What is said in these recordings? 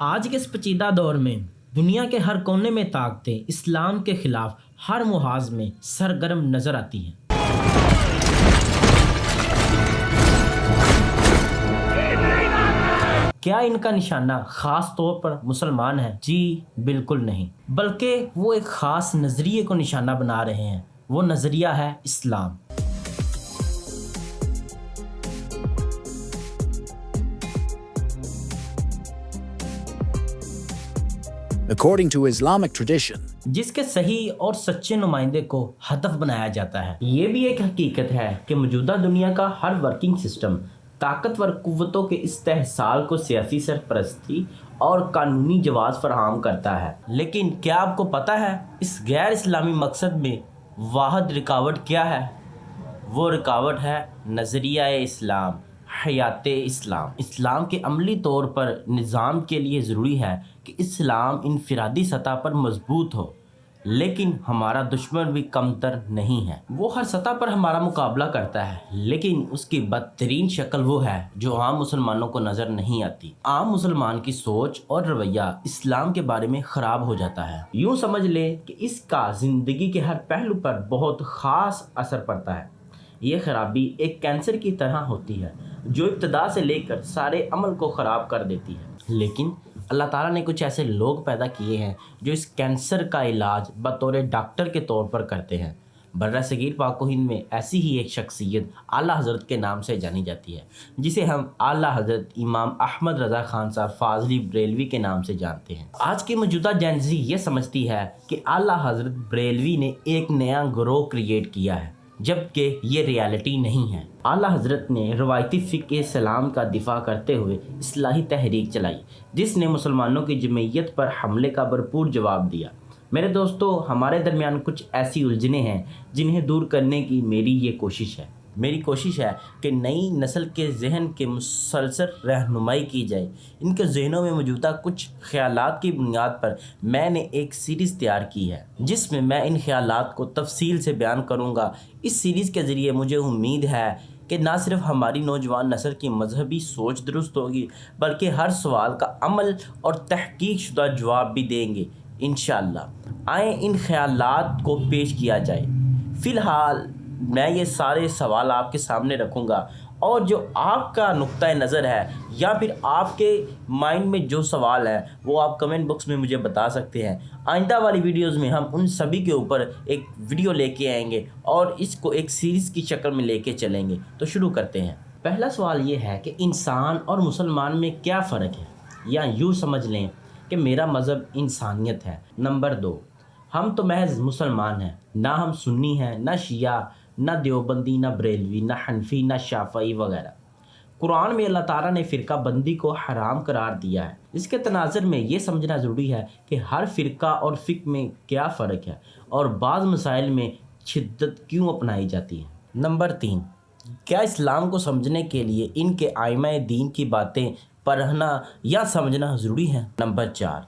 آج کے اس پیچیدہ دور میں دنیا کے ہر کونے میں طاقتیں اسلام کے خلاف ہر محاذ میں سرگرم نظر آتی ہیں۔ کیا ان کا نشانہ خاص طور پر مسلمان ہے؟ جی بالکل نہیں، بلکہ وہ ایک خاص نظریے کو نشانہ بنا رہے ہیں۔ وہ نظریہ ہے اسلام۔ According to Islamic tradition, جس کے صحیح اور سچے نمائندے کو ہدف بنایا جاتا ہے۔ یہ بھی ایک حقیقت ہے کہ موجودہ دنیا کا ہر ورکنگ سسٹم طاقتور قوتوں کے استحصال کو سیاسی سرپرستی اور قانونی جواز فراہم کرتا ہے۔ لیکن کیا آپ کو پتہ ہے اس غیر اسلامی مقصد میں واحد رکاوٹ کیا ہے؟ وہ رکاوٹ ہے نظریہ اسلام، حیات اسلام۔ اسلام کے عملی طور پر نظام کے لیے ضروری ہے کہ اسلام انفرادی سطح پر مضبوط ہو، لیکن ہمارا دشمن بھی کمتر نہیں ہے۔ وہ ہر سطح پر ہمارا مقابلہ کرتا ہے، لیکن اس کی بدترین شکل وہ ہے جو عام مسلمانوں کو نظر نہیں آتی۔ عام مسلمان کی سوچ اور رویہ اسلام کے بارے میں خراب ہو جاتا ہے۔ یوں سمجھ لیں کہ اس کا زندگی کے ہر پہلو پر بہت خاص اثر پڑتا ہے۔ یہ خرابی ایک کینسر کی طرح ہوتی ہے جو ابتدا سے لے کر سارے عمل کو خراب کر دیتی ہے۔ لیکن اللہ تعالیٰ نے کچھ ایسے لوگ پیدا کیے ہیں جو اس کینسر کا علاج بطور ڈاکٹر کے طور پر کرتے ہیں۔ برّ صغیر پاک و ہند میں ایسی ہی ایک شخصیت اعلیٰ حضرت کے نام سے جانی جاتی ہے، جسے ہم اعلیٰ حضرت امام احمد رضا خان صاحب فاضلی بریلوی کے نام سے جانتے ہیں۔ آج کی موجودہ جین زی یہ سمجھتی ہے کہ اعلیٰ حضرت بریلوی نے ایک نیا گروہ کریٹ کیا ہے، جبکہ یہ ریالٹی نہیں ہے۔ اعلیٰ حضرت نے روایتی فقہ اسلام کا دفاع کرتے ہوئے اصلاحی تحریک چلائی، جس نے مسلمانوں کی جمعیت پر حملے کا بھرپور جواب دیا۔ میرے دوستو، ہمارے درمیان کچھ ایسی الجھنیں ہیں جنہیں دور کرنے کی میری یہ کوشش ہے۔ میری کوشش ہے کہ نئی نسل کے ذہن کے مسلسل رہنمائی کی جائے۔ ان کے ذہنوں میں موجودہ کچھ خیالات کی بنیاد پر میں نے ایک سیریز تیار کی ہے، جس میں میں ان خیالات کو تفصیل سے بیان کروں گا۔ اس سیریز کے ذریعے مجھے امید ہے کہ نہ صرف ہماری نوجوان نسل کی مذہبی سوچ درست ہوگی، بلکہ ہر سوال کا عمل اور تحقیق شدہ جواب بھی دیں گے انشاءاللہ۔ آئیں ان خیالات کو پیش کیا جائے۔ فی الحال میں یہ سارے سوال آپ کے سامنے رکھوں گا، اور جو آپ کا نقطہ نظر ہے یا پھر آپ کے مائنڈ میں جو سوال ہے وہ آپ کمنٹ باکس میں مجھے بتا سکتے ہیں۔ آئندہ والی ویڈیوز میں ہم ان سبھی کے اوپر ایک ویڈیو لے کے آئیں گے اور اس کو ایک سیریز کی شکل میں لے کے چلیں گے۔ تو شروع کرتے ہیں۔ پہلا سوال یہ ہے کہ انسان اور مسلمان میں کیا فرق ہے، یا یوں سمجھ لیں کہ میرا مذہب انسانیت ہے۔ نمبر 2، ہم تو محض مسلمان ہیں، نہ ہم سنی ہیں، نہ شیعہ، نہ دیوبندی، نہ بریلوی، نہ حنفی، نہ شافعی وغیرہ۔ قرآن میں اللہ تعالیٰ نے فرقہ بندی کو حرام قرار دیا ہے۔ اس کے تناظر میں یہ سمجھنا ضروری ہے کہ ہر فرقہ اور فقہ میں کیا فرق ہے اور بعض مسائل میں شدت کیوں اپنائی جاتی ہے۔ نمبر 3، کیا اسلام کو سمجھنے کے لیے ان کے ائمہ دین کی باتیں پڑھنا یا سمجھنا ضروری ہے۔ نمبر 4،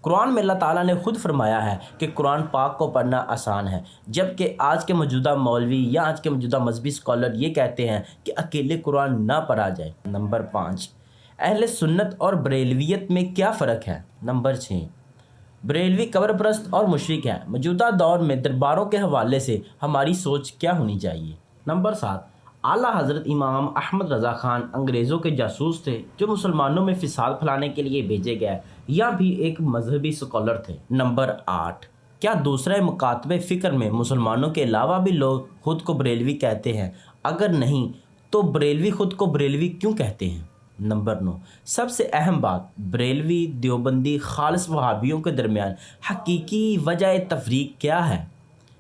قرآن میں اللہ تعالیٰ نے خود فرمایا ہے کہ قرآن پاک کو پڑھنا آسان ہے، جبکہ آج کے موجودہ مولوی یا آج کے موجودہ مذہبی اسکالر یہ کہتے ہیں کہ اکیلے قرآن نہ پڑھا جائے۔ نمبر 5، اہل سنت اور بریلویت میں کیا فرق ہے۔ نمبر 6، بریلوی قبر پرست اور مشرک ہے۔ موجودہ دور میں درباروں کے حوالے سے ہماری سوچ کیا ہونی چاہیے۔ نمبر 7، اعلیٰ حضرت امام احمد رضا خان انگریزوں کے جاسوس تھے جو مسلمانوں میں فساد پھیلانے کے لیے بھیجے گئے، یا بھی ایک مذہبی اسکالر تھے۔ نمبر 8، کیا دوسرے مکاتب فکر میں مسلمانوں کے علاوہ بھی لوگ خود کو بریلوی کہتے ہیں؟ اگر نہیں تو بریلوی خود کو بریلوی کیوں کہتے ہیں؟ نمبر 9، سب سے اہم بات، بریلوی، دیوبندی، خالص وہابیوں کے درمیان حقیقی وجہ تفریق کیا ہے؟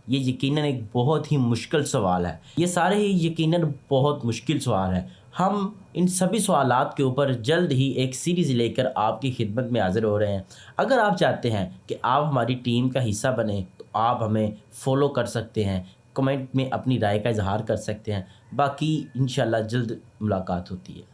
یہ یقیناً ایک بہت ہی مشکل سوال ہے۔ یہ سارے ہی یقیناً بہت مشکل سوال ہیں۔ ہم ان سبھی سوالات کے اوپر جلد ہی ایک سیریز لے کر آپ کی خدمت میں حاضر ہو رہے ہیں۔ اگر آپ چاہتے ہیں کہ آپ ہماری ٹیم کا حصہ بنیں تو آپ ہمیں فالو کر سکتے ہیں، کمنٹ میں اپنی رائے کا اظہار کر سکتے ہیں۔ باقی انشاءاللہ جلد ملاقات ہوتی ہے۔